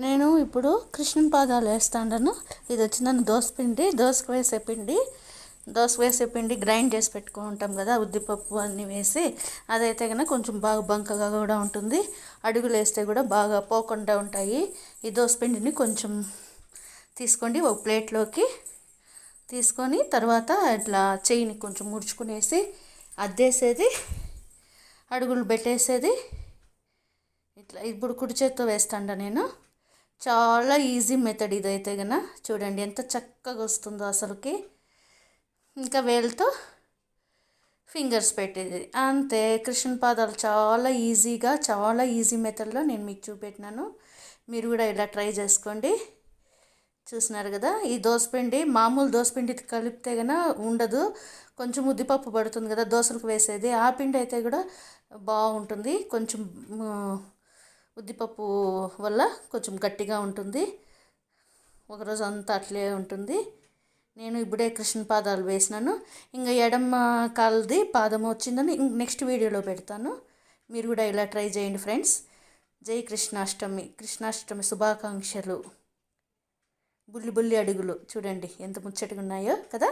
నేను ఇప్పుడు కృష్ణుని పాదాలు వేస్తాను. ఇది వచ్చిందని దోసపిండి, దోసకు వేసే పిండి గ్రైండ్ చేసి పెట్టుకుంటాం కదా, ఉద్దిపప్పు అన్నీ వేసి. అదైతే కనుక కొంచెం బాగా బంకగా కూడా ఉంటుంది, అడుగులు వేస్తే కూడా బాగా పోకుండా ఉంటాయి. ఈ దోసపిండిని కొంచెం తీసుకోండి, ఒక ప్లేట్లోకి తీసుకొని తర్వాత ఇట్లా చెయ్యిని కొంచెం ముడుచుకునేసి అద్దేసేది, అడుగులు పెట్టేసేది. ఇట్లా ఇప్పుడు కుడి చేత్తో వేస్తాండ నేను. చాలా ఈజీ మెథడ్ ఇదైతే గన. చూడండి ఎంత చక్కగా వస్తుందో అసలుకి. ఇంకా వేలుతో ఫింగర్స్ పెట్టేది అంతే. కృష్ణ పాదాలు చాలా ఈజీగా, చాలా ఈజీ మెథడ్లో నేను మీకు చూపెట్టినాను. మీరు కూడా ఇలా ట్రై చేసుకోండి. చూసినారు కదా, ఈ దోసపిండి మామూలు దోసపిండి కలిపితే కనుక ఉండదు, కొంచెం ఉద్దిపప్పు పడుతుంది కదా దోశలకు వేసేది. ఆ పిండి అయితే కూడా బాగుంటుంది, కొంచెం ఉద్దిపప్పు వల్ల కొంచెం గట్టిగా ఉంటుంది, ఒకరోజు అంతా అట్లే ఉంటుంది. నేను ఇప్పుడే కృష్ణ పాదాలు వేసినాను. ఇంకా ఎడమ కాలుది పాదం వచ్చిందని నెక్స్ట్ వీడియోలో పెడతాను. మీరు కూడా ఇలా ట్రై చేయండి ఫ్రెండ్స్. జై కృష్ణాష్టమి, కృష్ణాష్టమి శుభాకాంక్షలు. బుల్లి బుల్లి అడుగులు చూడండి ఎంత ముచ్చటగా ఉన్నాయో కదా.